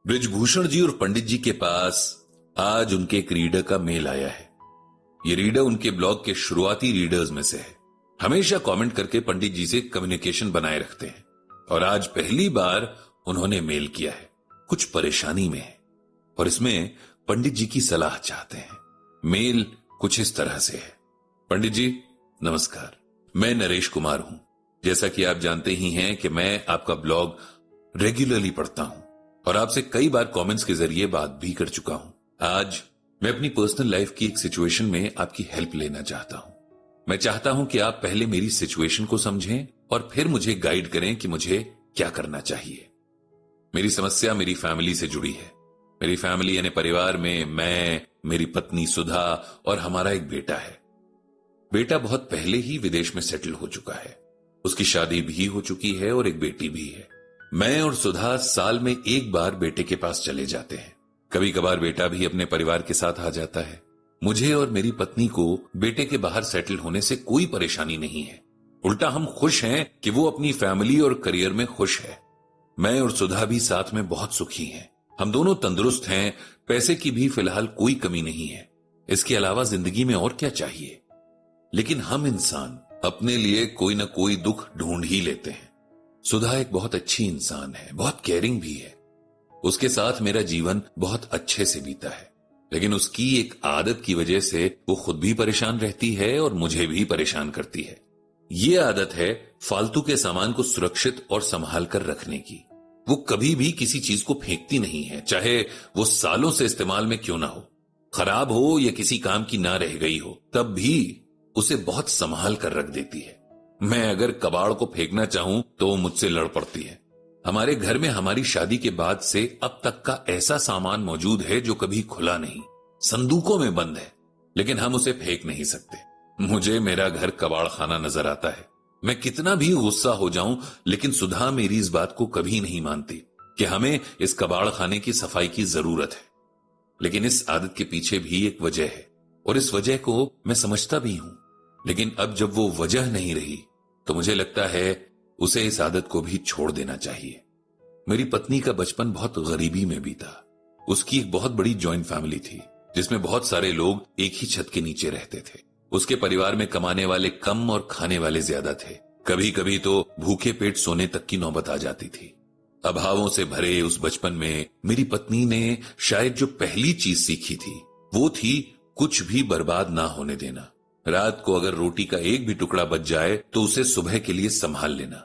ब्रिजभूषण जी और पंडित जी के पास आज उनके एक रीडर का मेल आया है। ये रीडर उनके ब्लॉग के शुरुआती रीडर्स में से है। हमेशा कमेंट करके पंडित जी से कम्युनिकेशन बनाए रखते हैं और आज पहली बार उन्होंने मेल किया है। कुछ परेशानी में है और इसमें पंडित जी की सलाह चाहते हैं। मेल कुछ इस तरह से है। पंडित जी नमस्कार, मैं नरेश कुमार हूं। जैसा कि आप जानते ही हैं कि मैं आपका ब्लॉग रेगुलरली पढ़ता हूं और आपसे कई बार कमेंट्स के जरिए बात भी कर चुका हूं। आज मैं अपनी पर्सनल लाइफ की एक सिचुएशन में आपकी हेल्प लेना चाहता हूं। मैं चाहता हूं कि आप पहले मेरी सिचुएशन को समझें और फिर मुझे गाइड करें कि मुझे क्या करना चाहिए। मेरी समस्या मेरी फैमिली से जुड़ी है। मेरी फैमिली यानी परिवार में मैं, मेरी पत्नी सुधा और हमारा एक बेटा है। बेटा बहुत पहले ही विदेश में सेटल हो चुका है। उसकी शादी भी हो चुकी है और एक बेटी भी है। मैं और सुधा साल में एक बार बेटे के पास चले जाते हैं। कभी कभार बेटा भी अपने परिवार के साथ आ जाता है। मुझे और मेरी पत्नी को बेटे के बाहर सेटल होने से कोई परेशानी नहीं है। उल्टा हम खुश हैं कि वो अपनी फैमिली और करियर में खुश है। मैं और सुधा भी साथ में बहुत सुखी हैं। हम दोनों तंदुरुस्त हैं। पैसे की भी फिलहाल कोई कमी नहीं है। इसके अलावा जिंदगी में और क्या चाहिए। लेकिन हम इंसान अपने लिए कोई ना कोई दुख ढूंढ ही लेते हैं। सुधा एक बहुत अच्छी इंसान है, बहुत केयरिंग भी है। उसके साथ मेरा जीवन बहुत अच्छे से बीता है, लेकिन उसकी एक आदत की वजह से वो खुद भी परेशान रहती है और मुझे भी परेशान करती है। ये आदत है फालतू के सामान को सुरक्षित और संभाल कर रखने की। वो कभी भी किसी चीज को फेंकती नहीं है, चाहे वो सालों से इस्तेमाल में क्यों ना हो। खराब हो या किसी काम की ना रह गई हो, तब भी उसे बहुत संभाल कर रख देती है। मैं अगर कबाड़ को फेंकना चाहूं तो वो मुझसे लड़ पड़ती है। हमारे घर में हमारी शादी के बाद से अब तक का ऐसा सामान मौजूद है जो कभी खुला नहीं, संदूकों में बंद है, लेकिन हम उसे फेंक नहीं सकते। मुझे मेरा घर कबाड़ खाना नजर आता है। मैं कितना भी गुस्सा हो जाऊं, लेकिन सुधा मेरी इस बात को कभी नहीं मानती कि हमें इस कबाड़ खाने की सफाई की जरूरत है। लेकिन इस आदत के पीछे भी एक वजह है और इस वजह को मैं समझता भी हूं। लेकिन अब जब वो वजह नहीं रही तो मुझे लगता है उसे इस आदत को भी छोड़ देना चाहिए। मेरी पत्नी का बचपन बहुत गरीबी में बीता। उसकी एक बहुत बड़ी जॉइंट फैमिली थी जिसमें बहुत सारे लोग एक ही छत के नीचे रहते थे। उसके परिवार में कमाने वाले कम और खाने वाले ज्यादा थे। कभी कभी तो भूखे पेट सोने तक की नौबत आ जाती थी। अभावों से भरे उस बचपन में मेरी पत्नी ने शायद जो पहली चीज सीखी थी वो थी कुछ भी बर्बाद ना होने देना। रात को अगर रोटी का एक भी टुकड़ा बच जाए तो उसे सुबह के लिए संभाल लेना।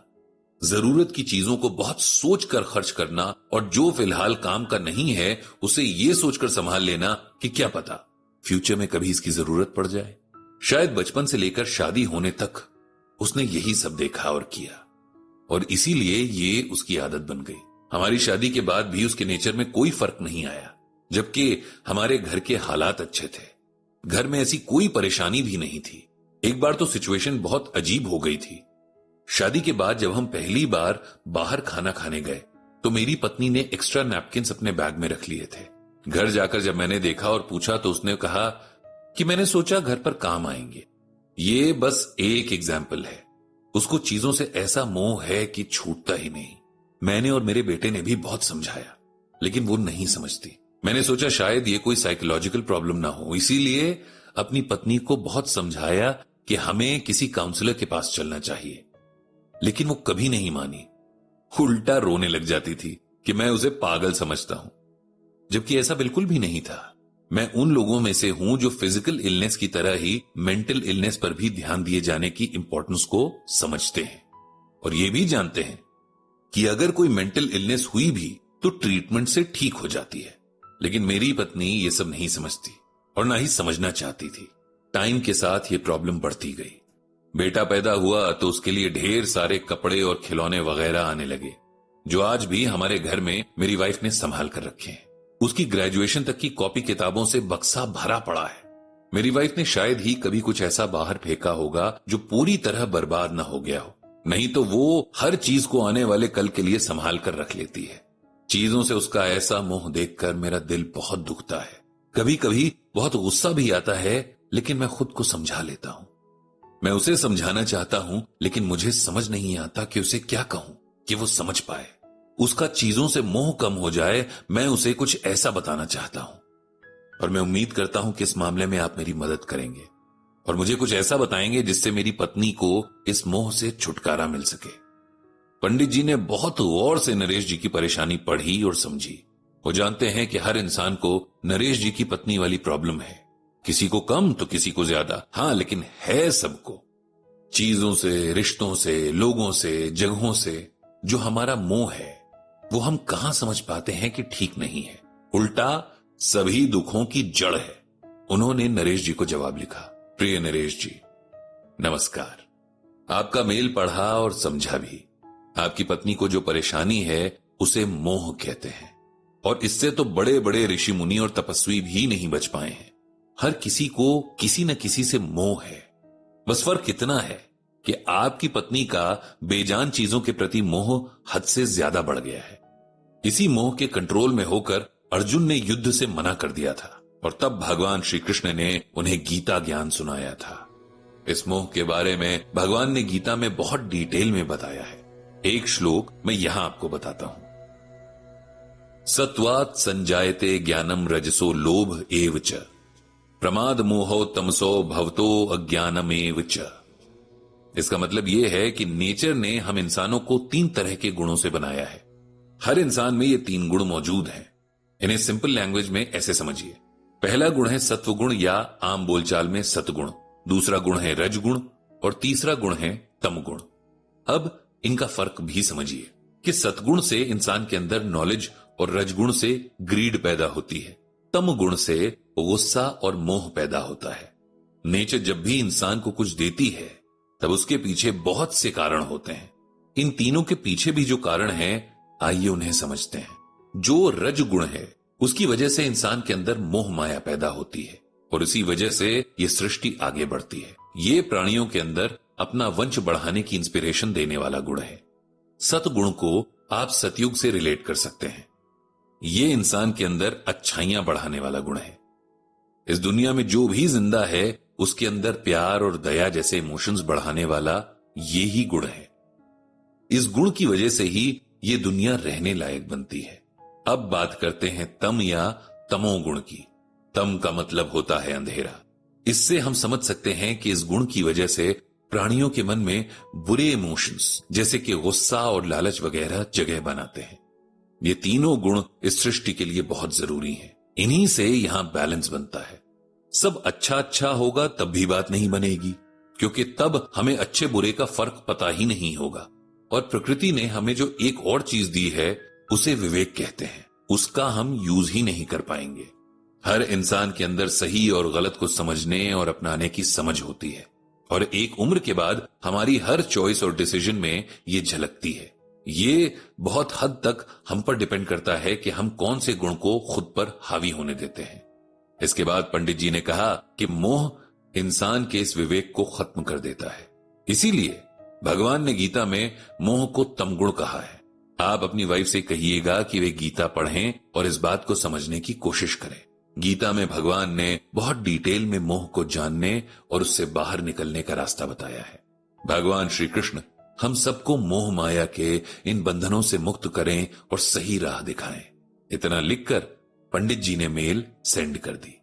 जरूरत की चीजों को बहुत सोच कर खर्च करना और जो फिलहाल काम का नहीं है उसे ये सोचकर संभाल लेना कि क्या पता फ्यूचर में कभी इसकी जरूरत पड़ जाए। शायद बचपन से लेकर शादी होने तक उसने यही सब देखा और किया और इसीलिए ये उसकी आदत बन गई। हमारी शादी के बाद भी उसके नेचर में कोई फर्क नहीं आया, जबकि हमारे घर के हालात अच्छे थे। घर में ऐसी कोई परेशानी भी नहीं थी। एक बार तो सिचुएशन बहुत अजीब हो गई थी। शादी के बाद जब हम पहली बार बाहर खाना खाने गए तो मेरी पत्नी ने एक्स्ट्रा नैपकिन्स अपने बैग में रख लिए थे। घर जाकर जब मैंने देखा और पूछा तो उसने कहा कि मैंने सोचा घर पर काम आएंगे। ये बस एक एग्जाम्पल है। उसको चीजों से ऐसा मोह है कि छूटता ही नहीं। मैंने और मेरे बेटे ने भी बहुत समझाया, लेकिन वो नहीं समझती। मैंने सोचा शायद ये कोई साइकोलॉजिकल प्रॉब्लम ना हो, इसीलिए अपनी पत्नी को बहुत समझाया कि हमें किसी काउंसलर के पास चलना चाहिए, लेकिन वो कभी नहीं मानी। उल्टा रोने लग जाती थी कि मैं उसे पागल समझता हूं, जबकि ऐसा बिल्कुल भी नहीं था। मैं उन लोगों में से हूं जो फिजिकल इलनेस की तरह ही मेंटल इलनेस पर भी ध्यान दिए जाने की इंपॉर्टेंस को समझते हैं और ये भी जानते हैं कि अगर कोई मेंटल इलनेस हुई भी तो ट्रीटमेंट से ठीक हो जाती है। लेकिन मेरी पत्नी ये सब नहीं समझती और ना ही समझना चाहती थी। टाइम के साथ ये प्रॉब्लम बढ़ती गई। बेटा पैदा हुआ तो उसके लिए ढेर सारे कपड़े और खिलौने वगैरह आने लगे, जो आज भी हमारे घर में मेरी वाइफ ने संभाल कर रखे हैं। उसकी ग्रेजुएशन तक की कॉपी किताबों से बक्सा भरा पड़ा है। मेरी वाइफ ने शायद ही कभी कुछ ऐसा बाहर फेंका होगा जो पूरी तरह बर्बाद ना हो गया हो, नहीं तो वो हर चीज को आने वाले कल के लिए संभाल कर रख लेती है। चीजों से उसका ऐसा मोह देखकर मेरा दिल बहुत दुखता है। कभी कभी बहुत गुस्सा भी आता है, लेकिन मैं खुद को समझा लेता हूं। मैं उसे समझाना चाहता हूं, लेकिन मुझे समझ नहीं आता कि उसे क्या कहूं कि वो समझ पाए। उसका चीजों से मोह कम हो जाए, मैं उसे कुछ ऐसा बताना चाहता हूं। और मैं उम्मीद करता हूं कि इस मामले में आप मेरी मदद करेंगे और मुझे कुछ ऐसा बताएंगे जिससे मेरी पत्नी को इस मोह से छुटकारा मिल सके। पंडित जी ने बहुत गौर से नरेश जी की परेशानी पढ़ी और समझी। वो जानते हैं कि हर इंसान को नरेश जी की पत्नी वाली प्रॉब्लम है, किसी को कम तो किसी को ज्यादा, हां, लेकिन है सबको। चीजों से, रिश्तों से, लोगों से, जगहों से जो हमारा मोह है वो हम कहां समझ पाते हैं कि ठीक नहीं है, उल्टा सभी दुखों की जड़ है। उन्होंने नरेश जी को जवाब लिखा, प्रिय नरेश जी, नमस्कार। आपका मेल पढ़ा और समझा भी। आपकी पत्नी को जो परेशानी है उसे मोह कहते हैं और इससे तो बड़े बड़े ऋषि मुनि और तपस्वी भी नहीं बच पाए हैं। हर किसी को किसी न किसी से मोह है। बस फर्क इतना है कि आपकी पत्नी का बेजान चीजों के प्रति मोह हद से ज्यादा बढ़ गया है। इसी मोह के कंट्रोल में होकर अर्जुन ने युद्ध से मना कर दिया था और तब भगवान श्री कृष्ण ने उन्हें गीता ज्ञान सुनाया था। इस मोह के बारे में भगवान ने गीता में बहुत डिटेल में बताया है। एक श्लोक मैं यहां आपको बताता हूं। सत्वात् संजायते ज्ञानम रजसो लोभ एव च प्रमाद मोहो तमसो भवतो अज्ञानमेव च। इसका मतलब यह है कि नेचर ने हम इंसानों को 3 तरह के गुणों से बनाया है। हर इंसान में ये 3 गुण मौजूद हैं। इन्हें सिंपल लैंग्वेज में ऐसे समझिए। पहला गुण है सत्वगुण या आम बोलचाल में सतगुण, दूसरा गुण है रजगुण और तीसरा गुण है तमगुण। अब इनका फर्क भी समझिए कि सतगुण से इंसान के अंदर नॉलेज और रजगुण से ग्रीड पैदा होती है, तम गुण से गुस्सा और मोह पैदा होता है। नेचर जब भी इंसान को कुछ देती है तब उसके पीछे बहुत से कारण होते हैं। इन तीनों के पीछे भी जो कारण है, आइए उन्हें समझते हैं। जो रजगुण है उसकी वजह से इंसान के अंदर मोह माया पैदा होती है और इसी वजह से ये सृष्टि आगे बढ़ती है। ये प्राणियों के अंदर अपना वंश बढ़ाने की इंस्पिरेशन देने वाला गुण है। सतगुण को आप सतयुग से रिलेट कर सकते हैं। ये इंसान के अंदर अच्छाइयां बढ़ाने वाला गुण है। इस दुनिया में जो भी जिंदा है उसके अंदर प्यार और दया जैसे इमोशंस बढ़ाने वाला ये ही गुण है। इस गुण की वजह से ही ये दुनिया रहने लायक बनती है। अब बात करते हैं तम या तमोगुण की। तम का मतलब होता है अंधेरा। इससे हम समझ सकते हैं कि इस गुण की वजह से प्राणियों के मन में बुरे इमोशंस जैसे कि गुस्सा और लालच वगैरह जगह बनाते हैं। ये तीनों गुण इस सृष्टि के लिए बहुत जरूरी हैं। इन्हीं से यहां बैलेंस बनता है। सब अच्छा अच्छा होगा तब भी बात नहीं बनेगी, क्योंकि तब हमें अच्छे बुरे का फर्क पता ही नहीं होगा। और प्रकृति ने हमें जो एक और चीज दी है उसे विवेक कहते हैं, उसका हम यूज ही नहीं कर पाएंगे। हर इंसान के अंदर सही और गलत को समझने और अपनाने की समझ होती है और एक उम्र के बाद हमारी हर चॉइस और डिसीजन में ये झलकती है। ये बहुत हद तक हम पर डिपेंड करता है कि हम कौन से गुण को खुद पर हावी होने देते हैं। इसके बाद पंडित जी ने कहा कि मोह इंसान के इस विवेक को खत्म कर देता है। इसीलिए भगवान ने गीता में मोह को तमगुण कहा है। आप अपनी वाइफ से कहिएगा कि वे गीता पढ़ें और इस बात को समझने की कोशिश करें। गीता में भगवान ने बहुत डिटेल में मोह को जानने और उससे बाहर निकलने का रास्ता बताया है। भगवान श्री कृष्ण हम सबको मोह माया के इन बंधनों से मुक्त करें और सही राह दिखाएं। इतना लिखकर पंडित जी ने मेल सेंड कर दी।